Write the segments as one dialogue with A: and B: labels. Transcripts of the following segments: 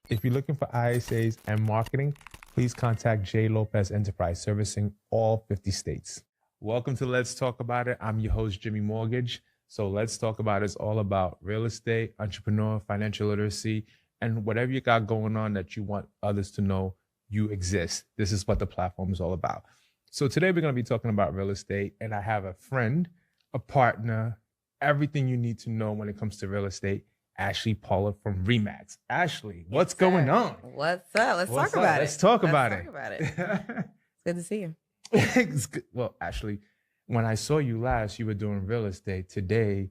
A: If you're looking for ISAs and marketing, please contact J. Lopez Enterprise, servicing all 50 states. Welcome to Let's Talk About It. I'm your host, Jimmy Mortgage. So Let's Talk About It is all about real estate, entrepreneur, financial literacy, and whatever you got going on that you want others to know you exist. This is what the platform is all about. So today we're going to be talking about real estate, and I have a friend, a partner, everything you need to know when it comes to real estate, Ashley Pollard from Remax. Ashley, what's going on?
B: What's up? Let's talk about it.
A: Let's talk about it.
B: It's good to see you.
A: It's good. Well, Ashley, when I saw you last, you were doing real estate. Today,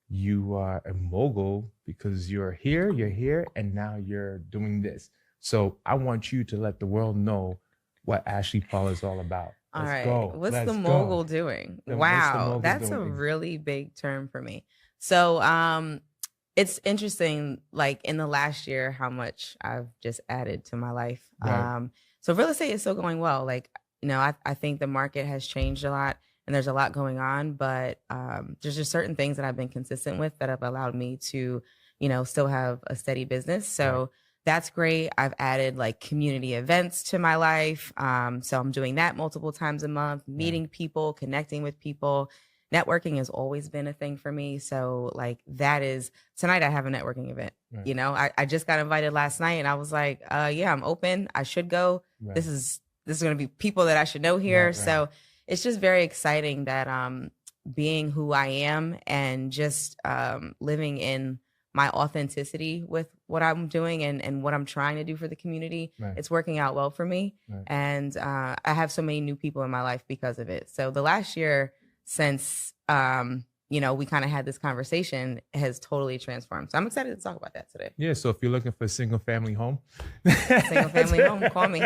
A: you are a mogul because you're here, and now you're doing this. So I want you to let the world know what Ashley Pollard is all about.
B: All right.
A: Go.
B: What's
A: Let's
B: the
A: go.
B: mogul doing? Wow. That's a really big term for me. So it's interesting, like in the last year, how much I've just added to my life.
A: Right.
B: So real estate is still going well. Like, you know, I think the market has changed a lot and there's a lot going on, but there's just certain things that I've been consistent with that have allowed me to, you know, still have a steady business. So
A: Right.
B: that's great. I've added like community events to my life. So I'm doing that multiple times a month, meeting people, connecting with people. Networking has always been a thing for me. So like that is, tonight I have a networking event.
A: Right.
B: You know, I just got invited last night and I was like, yeah, I'm open. I should go.
A: Right.
B: This is going to be people that I should know here.
A: Right.
B: So it's just very exciting that being who I am and just living in my authenticity with what I'm doing and what I'm trying to do for the community.
A: Right.
B: It's working out well for me.
A: Right.
B: And I have so many new people in my life because of it. So the last year since, you know, we kind of had this conversation has totally transformed. So I'm excited to talk about that today.
A: Yeah, so if you're looking for a single family home,
B: call me.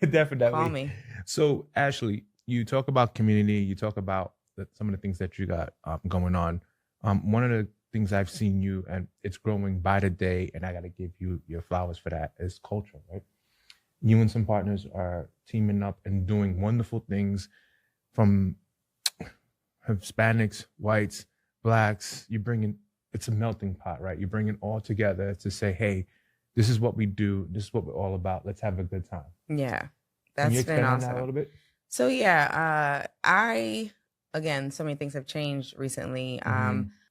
A: Definitely.
B: Call me.
A: So Ashley, you talk about community, you talk about some of the things that you got going on. One of the things I've seen you, and it's growing by the day, and I got to give you your flowers for that, is culture, right? You and some partners are teaming up and doing wonderful things from Hispanics, whites, blacks. You bring in, it's a melting pot, right? You bring it all together to say, hey, this is what we do. This is what we're all about. Let's have a good time.
B: Yeah,
A: Can you
B: that's been
A: expand on
B: awesome.
A: that a little bit?
B: So yeah, again, so many things have changed recently.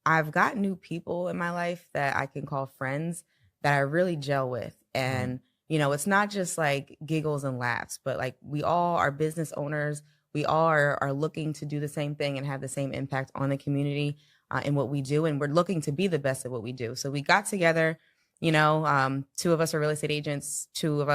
B: I've got new people in my life that I can call friends that I really gel with. And, you know, it's not just like giggles and laughs, but like we all are business owners. We all are looking to do the same thing and have the same impact on the community in what we do. And we're looking to be the best at what we do. So we got together, you know, two of us are real estate agents. Two of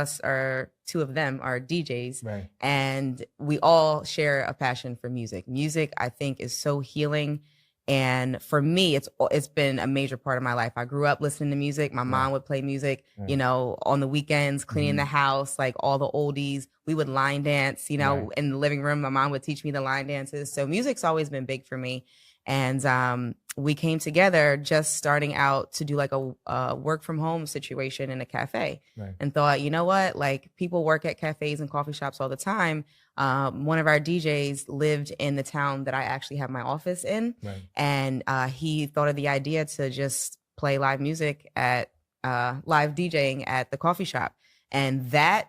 B: them are DJs.
A: Right.
B: And we all share a passion for music. Music, I think, is so healing. And for me, it's been a major part of my life. I grew up listening to music. My mom would play music, you know, on the weekends, cleaning the house, like all the oldies. We would line dance, you know, in the living room. My mom would teach me the line dances. So music's always been big for me. And we came together just starting out to do like a work from home situation in a cafe, and thought, you know what, like people work at cafes and coffee shops all the time. One of our DJs lived in the town that I actually have my office in. And he thought of the idea to just play live music at live DJing at the coffee shop. And that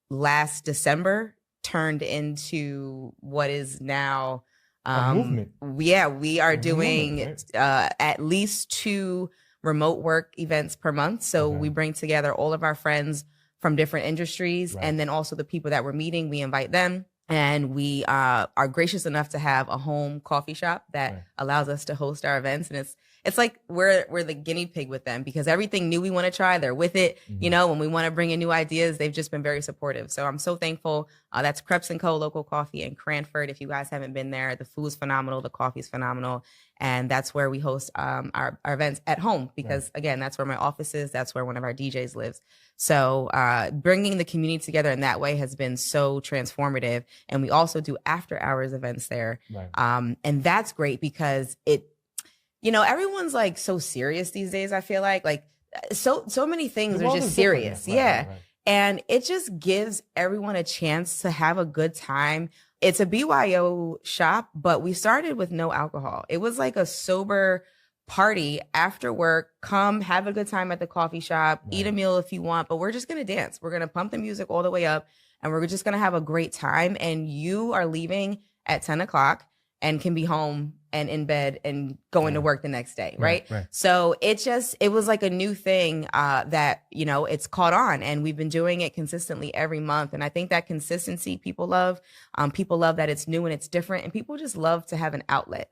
B: last December turned into what is now
A: a movement.
B: Yeah, we are doing
A: movement,
B: at least 2 remote work events per month. So we bring together all of our friends from different industries, and then also the people that we're meeting, we invite them. And we are gracious enough to have a home coffee shop that allows us to host our events. And it's like we're the guinea pig with them, because everything new we want to try, they're with it. You know, when we want to bring in new ideas, they've just been very supportive. So I'm so thankful. That's Kreps & Co. Local Coffee in Cranford. If you guys haven't been there, the food's phenomenal. The coffee's phenomenal. And that's where we host our events at home, because again, that's where my office is. That's where one of our DJs lives. So bringing the community together in that way has been so transformative. And we also do after hours events there. And that's great because you know, everyone's like so serious these days. I feel like so many things are just serious. And it just gives everyone a chance to have a good time. It's a BYO shop, but we started with no alcohol. It was like a sober party after work, come have a good time at the coffee shop, eat a meal if you want, but we're just going to dance. We're going to pump the music all the way up and we're just going to have a great time. And you are leaving at 10 o'clock and can be home and in bed and going to work the next day. Right. So it was like a new thing that, it's caught on, and we've been doing it consistently every month. And I think that consistency people love that it's new and it's different, and people just love to have an outlet,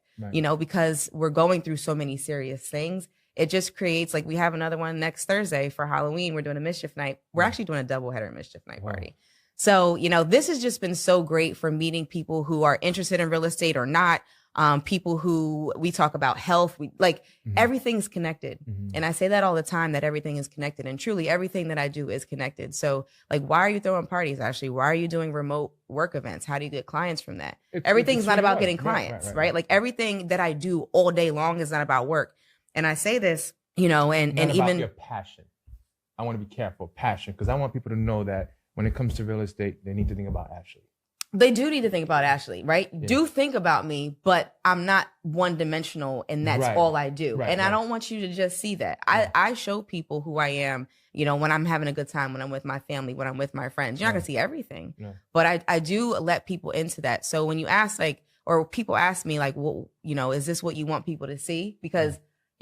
B: because we're going through so many serious things. It just creates, like, we have another one next Thursday for Halloween. We're doing a mischief night. We're actually doing a doubleheader mischief night party. So, this has just been so great for meeting people who are interested in real estate or not. People who we talk about health, everything's connected. And I say that all the time, that everything is connected, and truly everything that I do is connected. So why are you throwing parties, Ashley? Why are you doing remote work events? How do you get clients from that? Everything's not about getting clients, right? Like everything that I do all day long is not about work. And I say this, and even
A: your passion. I want to be careful, passion, because I want people to know that when it comes to real estate, they need to think about Ashley.
B: They do need to think about Ashley, right? Yeah. Do think about me, but I'm not one dimensional, and that's all I do. And I don't want you to just see that. I show people who I am, when I'm having a good time, when I'm with my family, when I'm with my friends. You're not going to see everything, but I do let people into that. So when you ask, or people ask me, well, is this what you want people to see? Because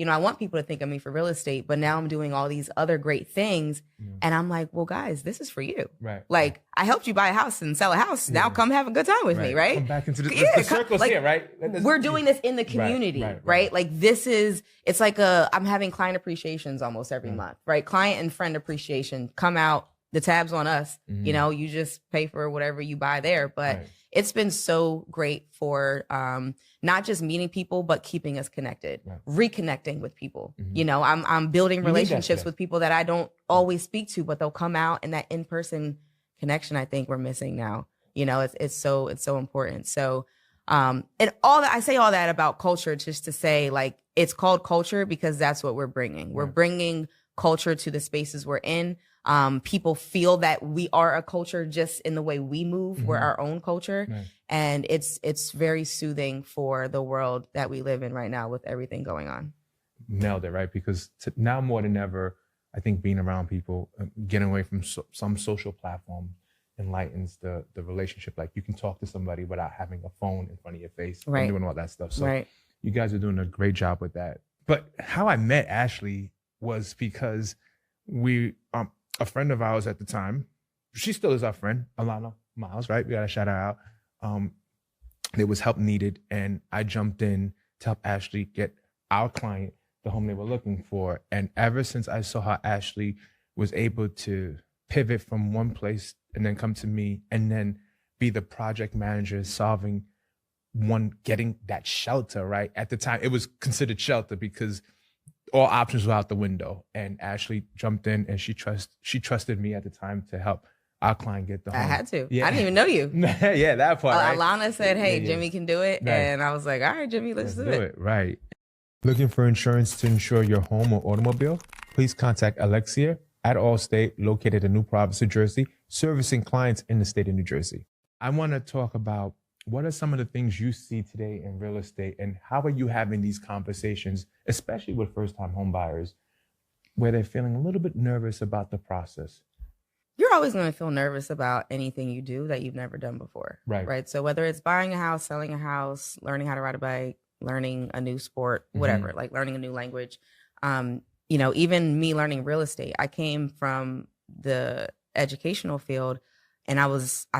B: I want people to think of me for real estate, but now I'm doing all these other great things. And I'm like, well, guys, this is for you. Right. I helped you buy a house and sell a house. Now come have a good time with me, right?
A: Come back into the circles here, right?
B: We're doing this in the community, right? It's like I'm having client appreciations almost every month, right? Client and friend appreciation. Come out, the tab's on us. You just pay for whatever you buy there. But it's been so great for not just meeting people, but keeping us connected, reconnecting with people. I'm building relationships with people that I don't always speak to, but they'll come out, and that in-person connection, I think we're missing now. It's so important. So, and all that, I say all that about culture just to say, it's called culture because that's what we're bringing. We're bringing culture to the spaces we're in. People feel that we are a culture just in the way we move. We're our own culture. And it's very soothing for the world that we live in right now with everything going on.
A: Nailed it, right? Because now more than ever, I think being around people, getting away from some social platform enlightens the relationship. You can talk to somebody without having a phone in front of your face and doing all that stuff. So you guys are doing a great job with that. But how I met Ashley was because a friend of ours at the time, she still is our friend, Alana Miles, right? We got to shout her out. There was help needed, and I jumped in to help Ashley get our client the home they were looking for. And ever since I saw how Ashley was able to pivot from one place and then come to me and then be the project manager getting that shelter, right? At the time, it was considered shelter because all options were out the window. And Ashley jumped in, and she trusted me at the time to help our client get the home.
B: I had to. I didn't even know you.
A: That part. Right?
B: Alana said, hey, Jimmy can do it. Right. And I was like, all right, Jimmy, let's do it.
A: Right. Looking for insurance to insure your home or automobile? Please contact Alexia at Allstate, located in New Providence, New Jersey, servicing clients in the state of New Jersey. I want to talk about what are some of the things you see today in real estate, and how are you having these conversations, especially with first-time home buyers, where they're feeling a little bit nervous about the process?
B: You're always going to feel nervous about anything you do that you've never done before. Right. So whether it's buying a house, selling a house, learning how to ride a bike, learning a new sport, whatever, learning a new language, even me learning real estate. I came from the educational field, and I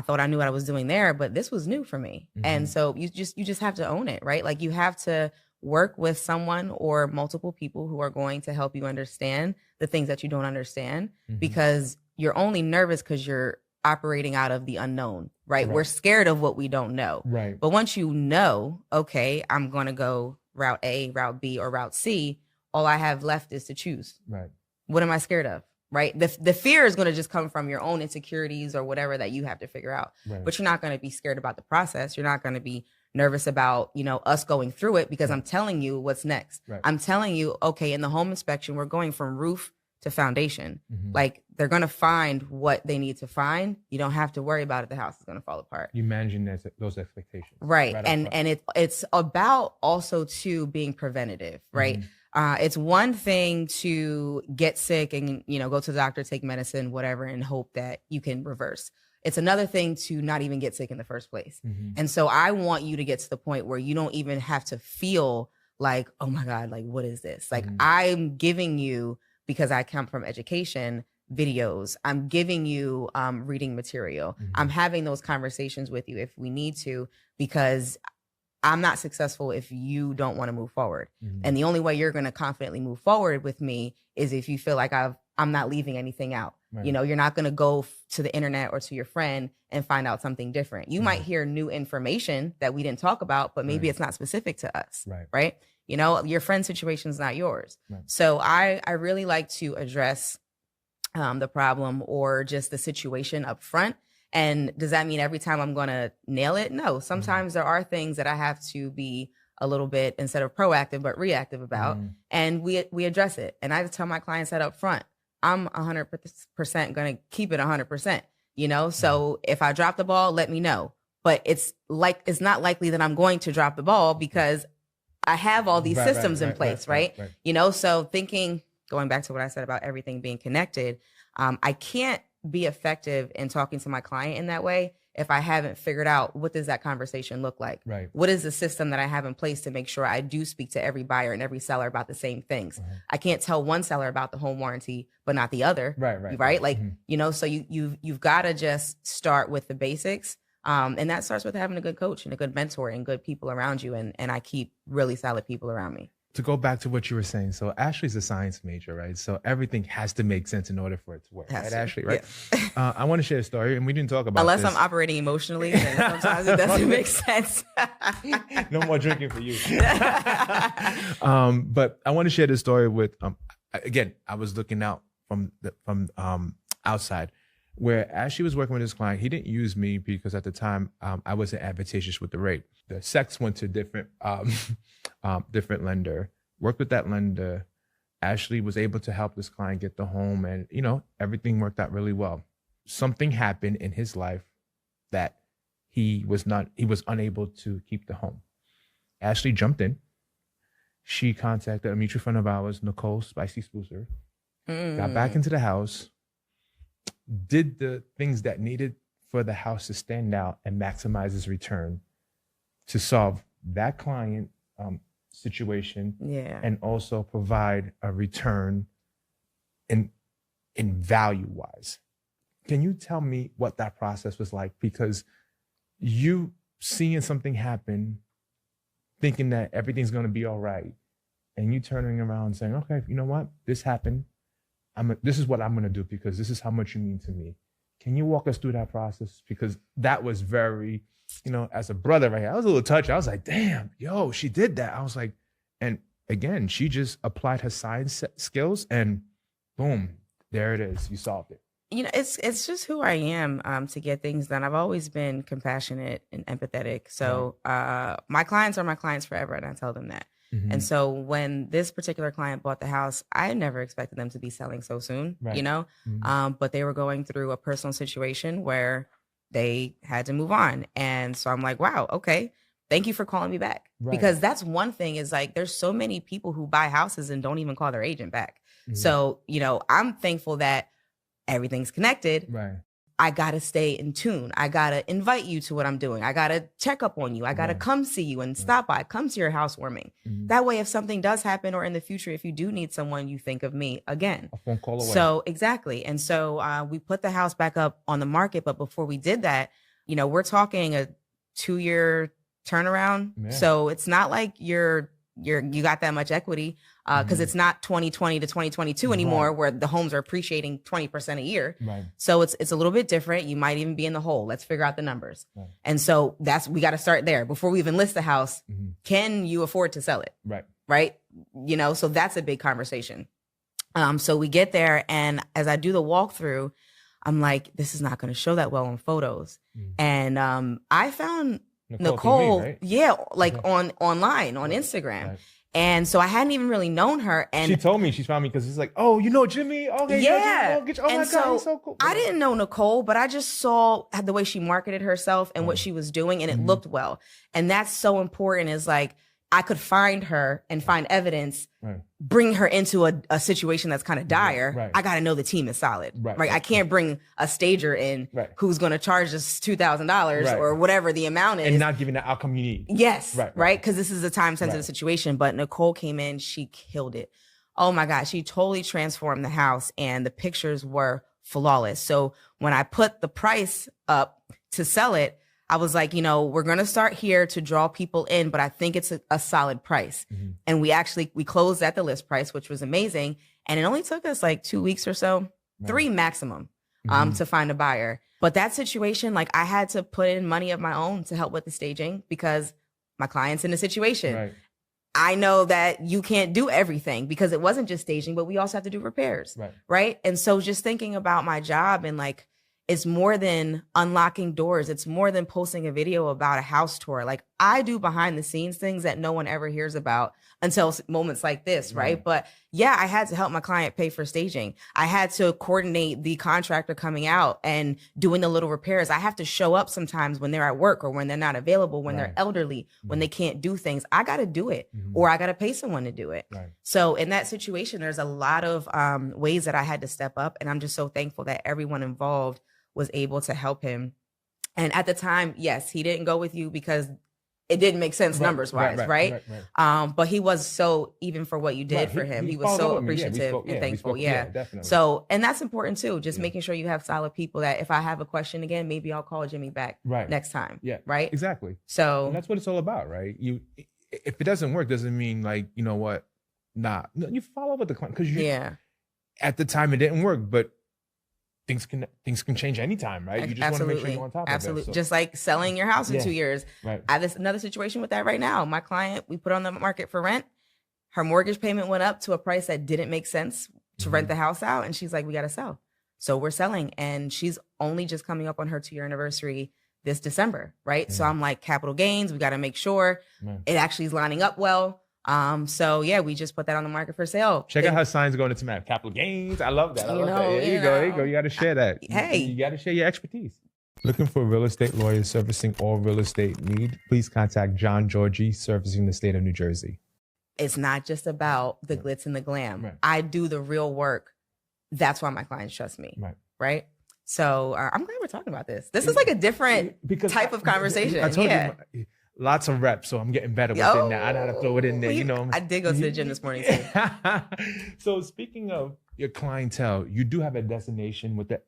B: thought I knew what I was doing there, but this was new for me. And so you just have to own it, right? You have to work with someone or multiple people who are going to help you understand the things that you don't understand, because you're only nervous because you're operating out of the unknown, right? We're scared of what we don't know. Right. But once you know, okay, I'm going to go route A, route B, or route C, all I have left is to choose. Right. What am I scared of? Right. The fear is going to just come from your own insecurities or whatever that you have to figure out. Right. But you're not going to be scared about the process. You're not going to be nervous about, us going through it, because I'm telling you what's next. Right. I'm telling you, okay, in the home inspection, we're going from roof to foundation. They're going to find what they need to find. You don't have to worry about it. The house is going to fall apart.
A: You managing those expectations.
B: Right. And it's about also too being preventative, right? It's one thing to get sick and, go to the doctor, take medicine, whatever, and hope that you can reverse. It's another thing to not even get sick in the first place. And so I want you to get to the point where you don't even have to feel like, oh my God, like, what is this? Like, I'm giving you, because I come from education, videos. I'm giving you reading material. I'm having those conversations with you if we need to, because I'm not successful if you don't want to move forward. And the only way you're going to confidently move forward with me is if you feel like I'm not leaving anything out. Right. You're not going to go to the internet or to your friend and find out something different. You might hear new information that we didn't talk about, but maybe it's not specific to us. Right. Your friend's situation is not yours. So I really like to address the problem or just the situation up front. And does that mean every time I'm going to nail it? No. Sometimes there are things that I have to be a little bit, instead of proactive, but reactive about. And we address it. And I tell my clients that up front, I'm 100% going to keep it 100%, So if I drop the ball, let me know. But it's not likely that I'm going to drop the ball because I have all these systems in place, right? So going back to what I said about everything being connected, I can't be effective in talking to my client in that way if I haven't figured out what does that conversation look like? What is the system that I have in place to make sure I do speak to every buyer and every seller about the same things? I can't tell one seller about the home warranty, but not the other. Right. Like, so you've got to just start with the basics. And that starts with having a good coach and a good mentor and good people around you. And I keep really solid people around me.
A: To go back to what you were saying, so Ashley's a science major, right? So everything has to make sense in order for it to work, right, Ashley? Right? Yeah. I want to share a story, and we didn't talk about
B: Unless
A: this.
B: I'm operating emotionally, then sometimes it doesn't make sense.
A: No more drinking for you. But I want to share this story with, again, I was looking out from outside, where Ashley was working with his client. He didn't use me because at the time I wasn't advantageous with the rate. The sex went to different lender, worked with that lender. Ashley was able to help this client get the home, and everything worked out really well. Something happened in his life that he was unable to keep the home. Ashley jumped in. She contacted a mutual friend of ours, Nicole Spicy Spooser, got back into the house, did the things that needed for the house to stand out and maximize his return to solve that client situation, and also provide a return in value wise. Can you tell me what that process was like? Because you seeing something happen, thinking that everything's going to be all right, and you turning around and saying, okay, you know what? This happened. This is what I'm going to do because this is how much you mean to me. Can you walk us through that process? Because that was very, as a brother right here, I was a little touched. I was like, damn, she did that. I was like, and again, she just applied her science skills and boom, there it is. You solved it.
B: It's just who I am to get things done. I've always been compassionate and empathetic. So my clients are my clients forever, and I tell them that. And so when this particular client bought the house, I never expected them to be selling so soon, but they were going through a personal situation where they had to move on. And so I'm like, wow, okay, thank you for calling me back. Because that's one thing is like, there's so many people who buy houses and don't even call their agent back. So, I'm thankful that everything's connected. I got to stay in tune. I got to invite you to what I'm doing. I got to check up on you. I got to come see you and stop by, come to your housewarming. That way, if something does happen or in the future, if you do need someone, you think of me again.
A: A phone call away.
B: So exactly. And so we put the house back up on the market. But before we did that, we're talking a 2-year turnaround. Yeah. So it's not like you got that much equity because it's not 2020 to 2022 anymore where the homes are appreciating 20% a year. So it's a little bit different. You might even be in the hole. Let's figure out the numbers. And so we got to start there before we even list the house. Can you afford to sell it? Right. So that's a big conversation. So we get there, and as I do the walkthrough, I'm like, this is not going to show that well on photos. And I found Nicole, online on Instagram. And so I hadn't even really known her. And
A: she told me she found me because it's like, oh, Jimmy. Okay,
B: yeah.
A: Oh my God, he's so cool.
B: I didn't know Nicole, but I just saw the way she marketed herself and what she was doing, and it looked well. And that's so important. Is like, I could find her and find evidence, bring her into a situation that's kind of dire. I got to know the team is solid, right? I can't bring a stager in who's going to charge us $2,000 or whatever the amount is.
A: And not giving the outcome you need.
B: Yes, right? Because this is a time-sensitive situation. But Nicole came in, she killed it. Oh my God, she totally transformed the house and the pictures were flawless. So when I put the price up to sell it, I was like, we're going to start here to draw people in, but I think it's a solid price. And we closed at the list price, which was amazing. And it only took us like 2 weeks or so, 3 maximum, to find a buyer. But that situation, like I had to put in money of my own to help with the staging because my client's in a situation. I know that you can't do everything because it wasn't just staging, but we also have to do repairs. Right. And so just thinking about my job and like, it's more than unlocking doors. It's more than posting a video about a house tour. Like I do behind the scenes things that no one ever hears about until moments like this, right? But yeah, I had to help my client pay for staging. I had to coordinate the contractor coming out and doing the little repairs. I have to show up sometimes when they're at work or when they're not available, when they're elderly, when they can't do things. I got to do it or I got to pay someone to do it. So in that situation, there's a lot of ways that I had to step up. And I'm just so thankful that everyone involved was able to help him. And at the time, yes, he didn't go with you because it didn't make sense numbers wise, right? But he was so, even for what you did for him, he was so appreciative and thankful.
A: Definitely.
B: So, and that's important too, just making sure you have solid people that if I have a question again, maybe I'll call Jimmy back next time. Right?
A: Exactly.
B: So
A: and that's what it's all about, right? If it doesn't work, doesn't mean like, you know what, no, you follow up with the client because at the time it didn't work, but things can change anytime, right? You just want to make sure you're on top of it. So.
B: Just like selling your house in 2 years. I have another situation with that right now. My client, we put on the market for rent. Her mortgage payment went up to a price that didn't make sense to rent the house out. And she's like, we got to sell. So we're selling. And she's only just coming up on her 2-year anniversary this December, right? So I'm like, capital gains, we got to make sure it actually is lining up well. So yeah, we just put that on the market for sale.
A: Check out how signs going into map. Capital gains. I love that. I love that. There you go. You got to share that.
B: Hey,
A: you got to share your expertise. Looking for a real estate lawyer servicing all real estate need? Please contact John Georgie, servicing the state of New Jersey.
B: It's not just about the glitz and the glam. I do the real work. That's why my clients trust me. Right. So I'm glad we're talking about this. This is like a different type of conversation.
A: I told you. Lots of reps, so I'm getting better with it now. I know how to throw it in there,
B: I did go to the gym this morning too.
A: So speaking of your clientele, you do have a destination with the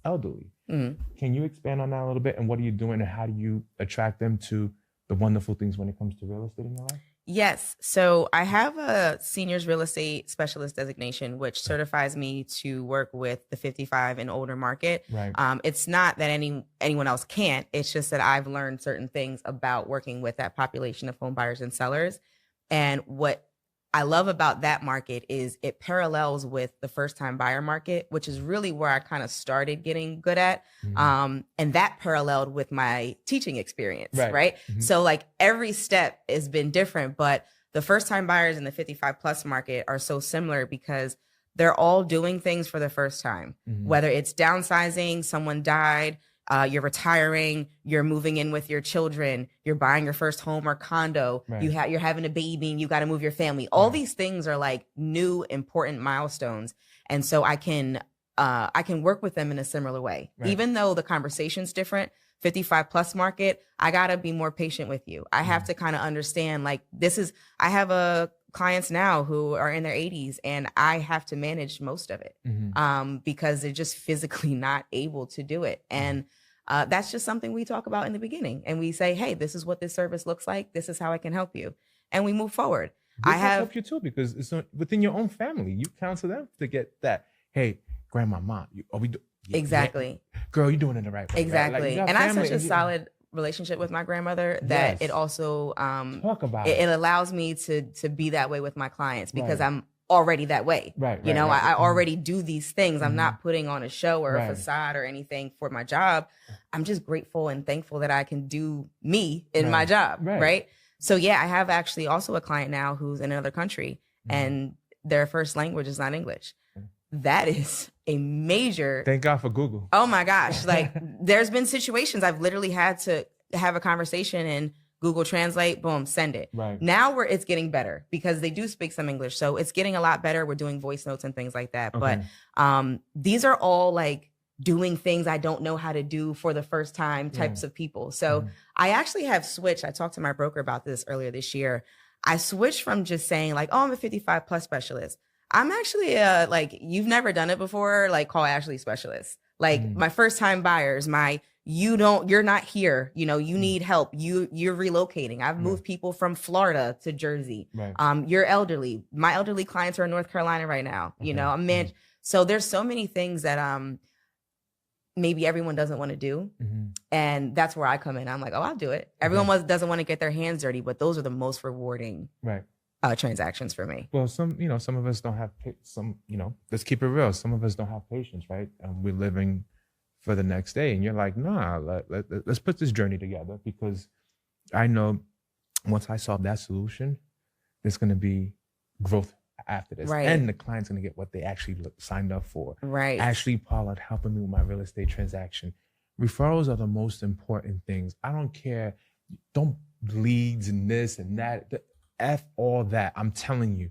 A: elderly. Can you expand on that a little bit? And what are you doing and how do you attract them to the wonderful things when it comes to real estate in your life?
B: Yes. So I have a seniors real estate specialist designation, which certifies me to work with the 55 and older market. It's not that anyone else can't. It's just that I've learned certain things about working with that population of home buyers and sellers. And what I love about that market is it parallels with the first time buyer market, which is really where I kind of started getting good at. And that paralleled with my teaching experience, right? So like every step has been different, but the first time buyers in the 55 plus market are so similar because they're all doing things for the first time, whether it's downsizing, someone died, you're retiring, you're moving in with your children, you're buying your first home or condo, you're having a baby and you got to move your family. All these things are like new important milestones. And so I can work with them in a similar way. Even though the conversation's different, 55 plus market, I got to be more patient with you. I have to kind of understand like I have clients now who are in their 80s and I have to manage most of it because they're just physically not able to do it. And that's just something we talk about in the beginning. And we say, hey, this is what this service looks like. This is how I can help you. And we move forward.
A: This help you too because it's within your own family. You counsel them to get that. Hey, grandma, mom,
B: exactly.
A: Girl, you're doing it the right way.
B: Exactly. Right? Like, and I have such a solid relationship with my grandmother that it also
A: talk about
B: it allows me to be that way with my clients because I'm already that way. I already do these things. I'm not putting on a show or a facade or anything for my job. I'm just grateful and thankful that I can do me in my job. Right. So yeah, I have actually also a client now who's in another country and their first language is not English. That is a major.
A: Thank God for Google.
B: Oh my gosh. Like there's been situations I've literally had to have a conversation and Google Translate, boom, send it.
A: Right.
B: Now it's getting better because they do speak some English. So it's getting a lot better. We're doing voice notes and things like that.
A: Okay.
B: But these are all like doing things I don't know how to do for the first time types of people. So I actually have switched. I talked to my broker about this earlier this year. I switched from just saying like, oh, I'm a 55 plus specialist. I'm actually like, you've never done it before, like call Ashley specialist. Like my first time buyers, you're not here. You know, you need help. You're relocating. I've moved people from Florida to Jersey.
A: Right.
B: You're elderly. My elderly clients are in North Carolina right now. You know, so there's so many things that maybe everyone doesn't want to do. And that's where I come in. I'm like, oh, I'll do it. Everyone doesn't want to get their hands dirty, but those are the most rewarding transactions for me.
A: Well, some of us don't have let's keep it real. Some of us don't have patience, right? We're living for the next day. And you're like, nah, let's put this journey together, because I know once I solve that solution, there's going to be growth after this.
B: Right.
A: And the client's going to get what they actually signed up for.
B: Right.
A: Ashley Pollard helping me with my real estate transaction. Referrals are the most important things. I don't care. Don't leads and this and that. F all that. I'm telling you,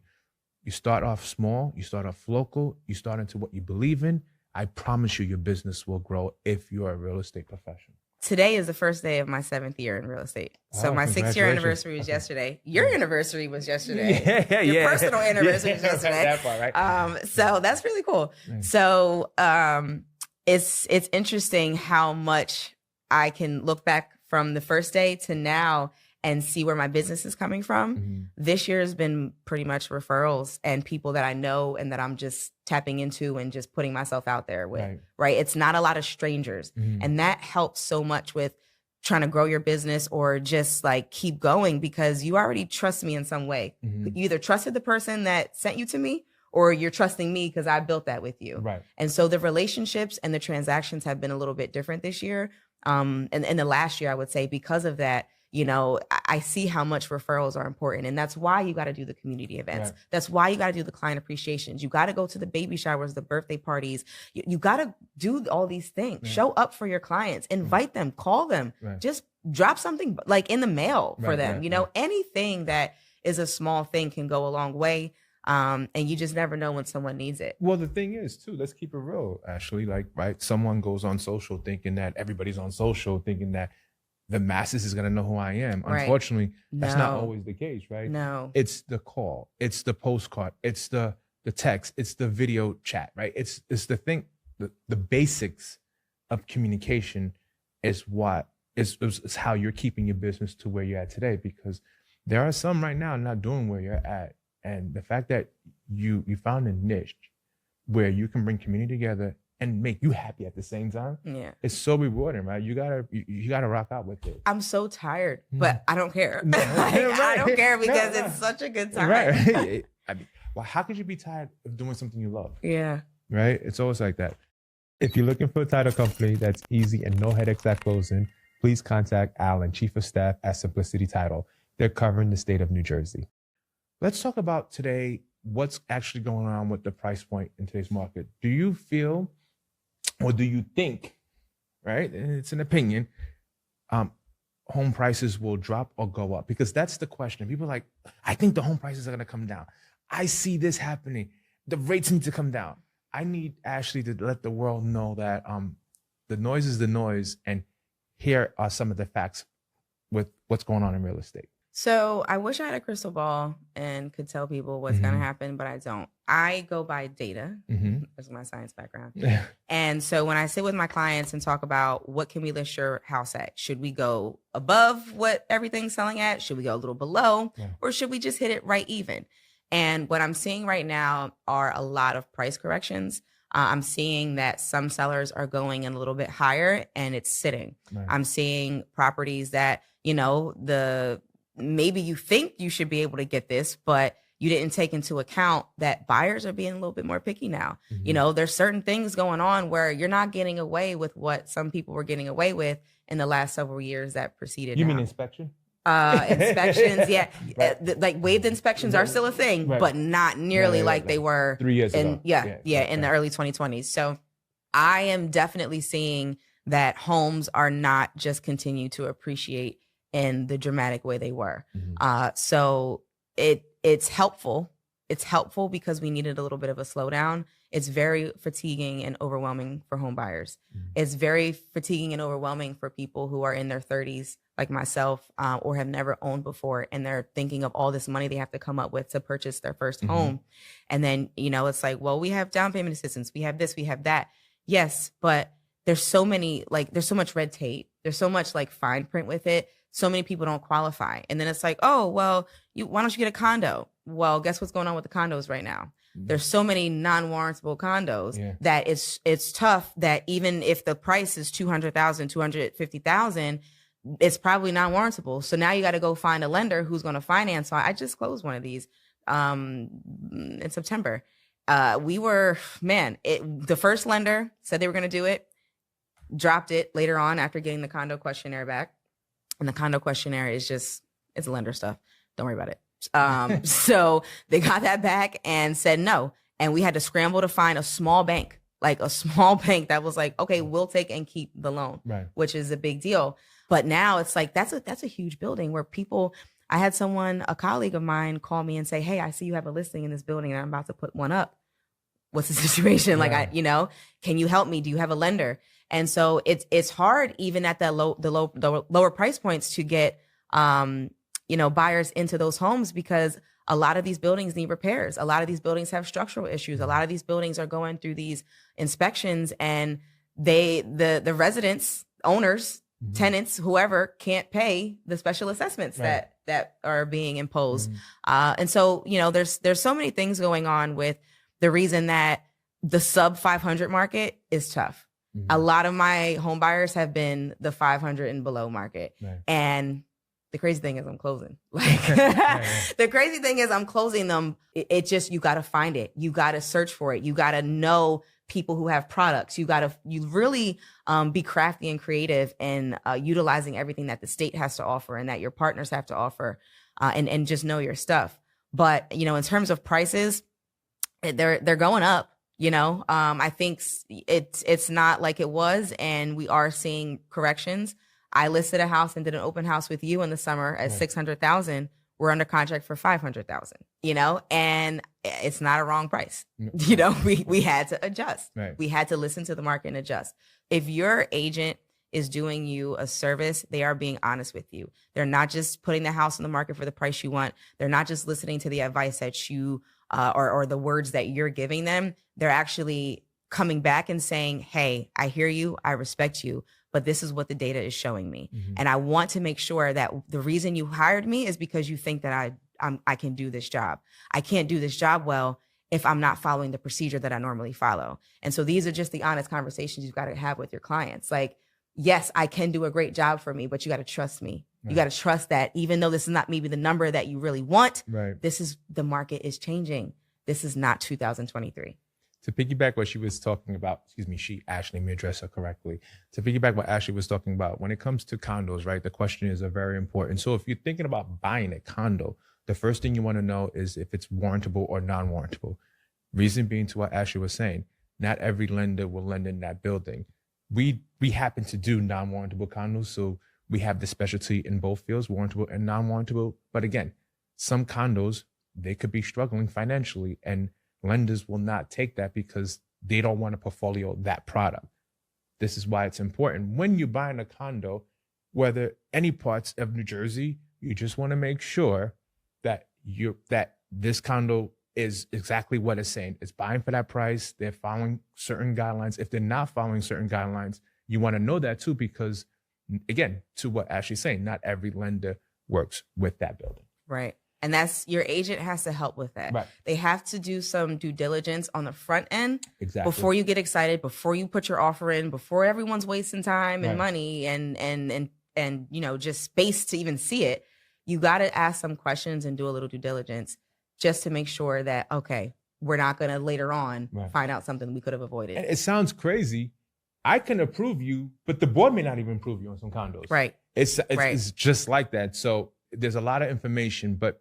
A: you start off small, you start off local, you start into what you believe in. I promise you your business will grow if you're a real estate professional.
B: Today is the first day of my 7th year in real estate. So my 6-year anniversary was yesterday. Your anniversary was yesterday. Your personal anniversary was yesterday.
A: That part, right?
B: So that's really cool. Right. So it's interesting how much I can look back from the first day to now and see where my business is coming from. This year has been pretty much referrals and people that I know and that I'm just tapping into and just putting myself out there with, right? It's not a lot of strangers. And that helps so much with trying to grow your business or just like keep going, because you already trust me in some way. You either trusted the person that sent you to me, or you're trusting me because I built that with you.
A: Right.
B: And so the relationships and the transactions have been a little bit different this year. And in the last year, I would say, because of that, you know, I see how much referrals are important. And that's why you got to do the community events. Right. That's why you got to do the client appreciations. You got to go to the baby showers, the birthday parties. You got to do all these things. Show up for your clients, invite them, call them, just drop something like in the mail for them. You know, anything that is a small thing can go a long way. And you just never know when someone needs it.
A: Well, the thing is too, let's keep it real, Ashley, like, right. Someone goes on social thinking that everybody's on social thinking that the masses is going to know who I am. Right. Unfortunately, that's not always the case, right?
B: No.
A: It's the call. It's the postcard. It's the text. It's the video chat, right? It's the thing, the basics of communication is what is how you're keeping your business to where you're at today, because there are some right now not doing where you're at. And the fact that you found a niche where you can bring community together and make you happy at the same time. It's so rewarding, right? You gotta rock out with it.
B: I'm so tired, but I don't care. I don't care because it's such a good time.
A: Right. I mean, well, how could you be tired of doing something you love?
B: Yeah.
A: Right? It's always like that. If you're looking for a title company that's easy and no headaches at closing, please contact Alan, Chief of Staff at Simplicity Title. They're covering the state of New Jersey. Let's talk about today what's actually going on with the price point in today's market. Do you feel, or do you think, right, and it's an opinion, home prices will drop or go up? Because that's the question. People are like, I think the home prices are going to come down. I see this happening. The rates need to come down. I need Ashley to let the world know that the noise is the noise, and here are some of the facts with what's going on in real estate.
B: So I wish I had a crystal ball and could tell people what's going to happen, but I don't. I go by data. That's my science background. And so when I sit with my clients and talk about what can we list your house at, should we go above what everything's selling at? Should we go a little below? Or should we just hit it right even? And what I'm seeing right now are a lot of price corrections. I'm seeing that some sellers are going in a little bit higher and it's sitting. I'm seeing properties that, you know, maybe you think you should be able to get this, but you didn't take into account that buyers are being a little bit more picky now. You know, there's certain things going on where you're not getting away with what some people were getting away with in the last several years that preceded.
A: You mean inspection?
B: Inspections, like waived inspections are still a thing, but not nearly like they were
A: 3 years ago.
B: In the early 2020s. So I am definitely seeing that homes are not just continue to appreciate in the dramatic way they were. So it's helpful. It's helpful because we needed a little bit of a slowdown. It's very fatiguing and overwhelming for home buyers. It's very fatiguing and overwhelming for people who are in their 30s, like myself, or have never owned before. And they're thinking of all this money they have to come up with to purchase their first home. And then, it's like, well, we have down payment assistance. We have this, we have that. Yes, but there's so many, there's so much red tape. There's so much fine print with it. So many people don't qualify. And then it's like, oh, well, why don't you get a condo? Well, guess what's going on with the condos right now? There's so many non-warrantable condos that it's tough that even if the price is $200,000, $250,000, it's probably non-warrantable. So now you got to go find a lender who's going to finance. So I just closed one of these in September. The first lender said they were going to do it, dropped it later on after getting the condo questionnaire back. And the condo questionnaire is it's lender stuff. Don't worry about it. So they got that back and said no. And we had to scramble to find a small bank that was like, okay, we'll take and keep the loan, which is a big deal. But now it's like, that's a huge building where I had a colleague of mine call me and say, hey, I see you have a listing in this building and I'm about to put one up. What's the situation? Can you help me? Do you have a lender? And so it's hard even at the lower price points to get, buyers into those homes because a lot of these buildings need repairs. A lot of these buildings have structural issues. A lot of these buildings are going through these inspections and the residents, owners, tenants, whoever can't pay the special assessments that are being imposed. And so, there's so many things going on with the reason that the sub 500 market is tough. A lot of my home buyers have been the 500 and below market. And the crazy thing is I'm closing. The crazy thing is I'm closing them. It just, you got to find it. You got to search for it. You got to know people who have products. You really be crafty and creative in utilizing everything that the state has to offer and that your partners have to offer, and just know your stuff. But, in terms of prices, they're going up. I think it's not like it was, and we are seeing corrections. I listed a house and did an open house with you in the summer at $600,000. We're under contract for $500,000, and it's not a wrong price. We had to adjust. We had to listen to the market and adjust. If your agent is doing you a service, they are being honest with you. They're not just putting the house on the market for the price you want. They're not just listening to the advice that you or the words that you're giving them. They're actually coming back and saying, hey, I hear you, I respect you, but this is what the data is showing me. And I want to make sure that the reason you hired me is because you think that I can do this job. I can't do this job well if I'm not following the procedure that I normally follow. And so these are just the honest conversations you've got to have with your clients. Like, yes, I can do a great job for me, but you got to trust me. You got to trust that even though this is not maybe the number that you really want, the market is changing. This is not 2023.
A: To piggyback what she was talking about, Ashley, let me address her correctly. To piggyback what Ashley was talking about, when it comes to condos, right, the questionnaires are very important. So if you're thinking about buying a condo, the first thing you want to know is if it's warrantable or non-warrantable. Reason being to what Ashley was saying, not every lender will lend in that building. We happen to do non-warrantable condos, so we have the specialty in both fields, warrantable and non-warrantable. But again, some condos, they could be struggling financially, and lenders will not take that because they don't want to portfolio that product. This is why it's important. When you're buying a condo, whether any parts of New Jersey, you just want to make sure that this condo is exactly what it's saying. It's buying for that price. They're following certain guidelines. If they're not following certain guidelines, you want to know that too, because again, to what Ashley's saying, not every lender works with that building.
B: Right. And that's, your agent has to help with that. They have to do some due diligence on the front end before you get excited, before you put your offer in, before everyone's wasting time and money and just space to even see it. You got to ask some questions and do a little due diligence just to make sure that, okay, we're not going to later on find out something we could have avoided.
A: And it sounds crazy. I can approve you, but the board may not even approve you on some condos. It's just like that. So there's a lot of information, but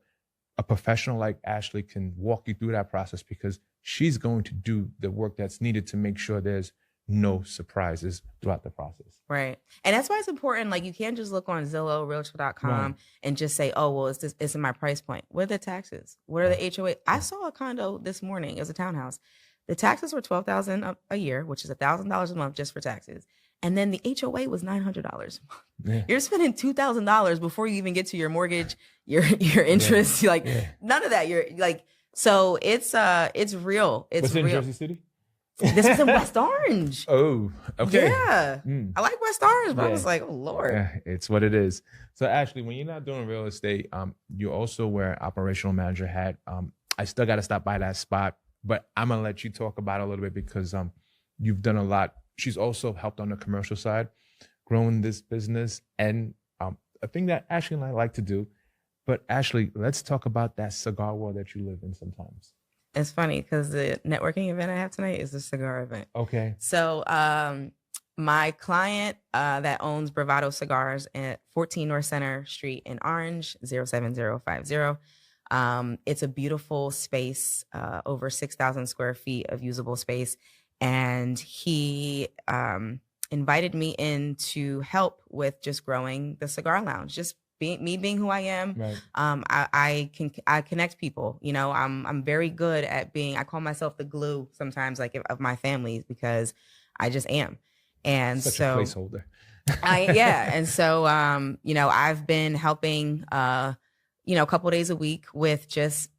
A: a professional like Ashley can walk you through that process because she's going to do the work that's needed to make sure there's no surprises throughout the process.
B: Right. And that's why it's important. Like, you can't just look on Zillow, Realtor.com
A: Right.
B: and just say, oh, well, it's in my price point. What are the taxes? What are the HOA? I saw a condo this morning. It was a townhouse. The taxes were $12,000 a year, which is $1,000 a month just for taxes. And then the HOA was $900.
A: Yeah.
B: You're spending $2,000 before you even get to your mortgage, your interest. Like, none of that. You're like, so it's real. It's
A: What's in
B: real.
A: Jersey City?
B: This was in West Orange.
A: Oh, okay.
B: Yeah. I like West Orange, but I was like, oh, Lord.
A: Yeah, it's what it is. So, Ashley, when you're not doing real estate, you also wear operational manager hat. I still got to stop by that spot, but I'm going to let you talk about it a little bit because you've done a lot. She's also helped on the commercial side, growing this business. And a thing that Ashley and I like to do. But, Ashley, let's talk about that cigar world that you live in sometimes.
B: It's funny because the networking event I have tonight is a cigar event. Okay. So my client that owns Bravado Cigars at 14 North Center Street in Orange, 07050. It's a beautiful space, over 6,000 square feet of usable space. And he invited me in to help with just growing the cigar lounge, just being who I am. Right. I connect people. You know, I'm very good at being. I call myself the glue sometimes, like of my family, because I just am. And
A: such
B: so
A: a placeholder.
B: And so you know, I've been helping you know, a couple of days a week with just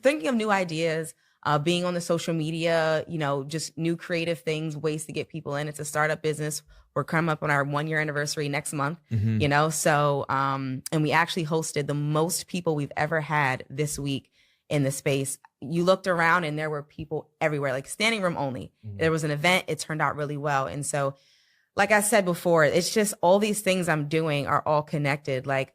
B: thinking of new ideas. Being on the social media, you know, just new creative things, ways to get people in. It's a startup business. We're coming up on our 1-year anniversary next month, you know, so, and we actually hosted the most people we've ever had this week in the space. You looked around and there were people everywhere, like standing room only. There was an event. It turned out really well. And so, like I said before, it's just all these things I'm doing are all connected. Like,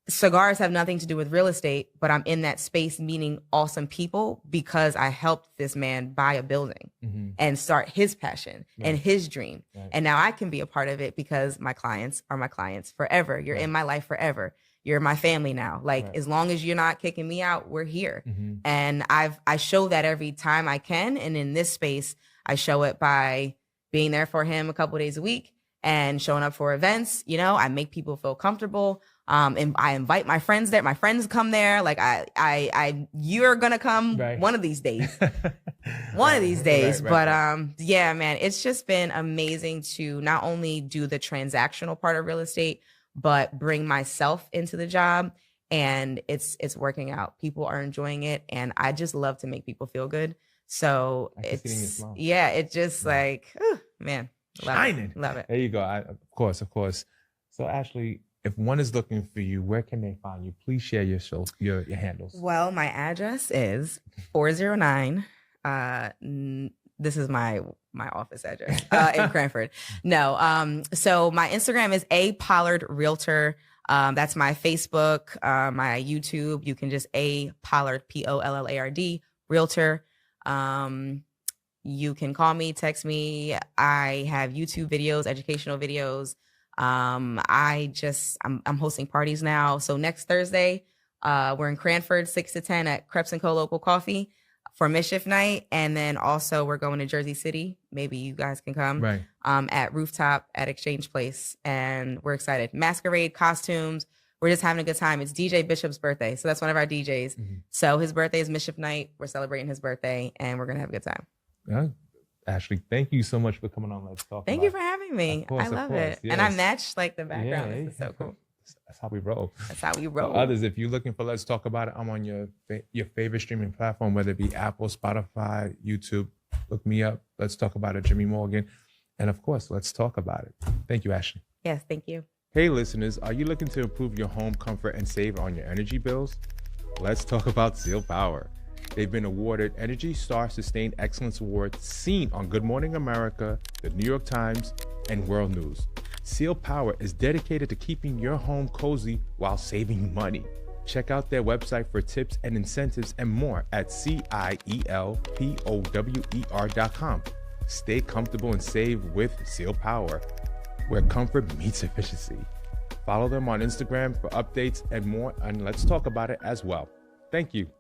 B: cigars have nothing to do with real estate, but I'm in that space meeting awesome people because I helped this man buy a building and start his passion and his dream. Right. And now I can be a part of it because my clients are my clients forever. You're in my life forever. You're my family now. Like, as long as you're not kicking me out, we're here. And I show that every time I can. And in this space, I show it by being there for him a couple of days a week and showing up for events. You know, I make people feel comfortable. And I invite my friends there. My friends come there. Like you're gonna come one of these days. One of these days. But yeah, man, it's just been amazing to not only do the transactional part of real estate, but bring myself into the job. And it's working out. People are enjoying it, and I just love to make people feel good. So it's just like, man,
A: shining.
B: Love it.
A: There you go. Of course. So Ashley, if one is looking for you, where can they find you? Please share your handles.
B: Well, my address is 409. This is my office address in Cranford. No. So my Instagram is A Pollard Realtor. That's my Facebook, my YouTube. You can just A Pollard, Pollard Realtor. You can call me, text me. I have YouTube videos, educational videos. I'm hosting parties now. So next Thursday, we're in Cranford, 6 to 10 at Crepes & Co. Local Coffee for Mischief Night. And then also we're going to Jersey City. Maybe you guys can come at Rooftop at Exchange Place. And we're excited. Masquerade, costumes. We're just having a good time. It's DJ Bishop's birthday. So that's one of our DJs. So his birthday is Mischief Night. We're celebrating his birthday and we're going to have a good time.
A: Ashley, thank you so much for coming on. Let's talk.
B: Thank you for having me. I love it. Yes. And I matched like the background.
A: Yeah,
B: this is so cool.
A: That's how we roll.
B: That's how we roll.
A: For others, if you're looking for Let's Talk About It, I'm on your favorite streaming platform, whether it be Apple, Spotify, YouTube. Look me up. Let's Talk About It, Jimmy Morgan. And of course, let's talk about it. Thank you, Ashley.
B: Yes, thank you.
A: Hey, listeners, are you looking to improve your home comfort and save on your energy bills? Let's talk about Seal Power. They've been awarded Energy Star Sustained Excellence Award, seen on Good Morning America, the New York Times, and World News. Seal Power is dedicated to keeping your home cozy while saving money. Check out their website for tips and incentives and more at CIELPOWER.com. Stay comfortable and save with Seal Power, where comfort meets efficiency. Follow them on Instagram for updates and more, and let's talk about it as well. Thank you.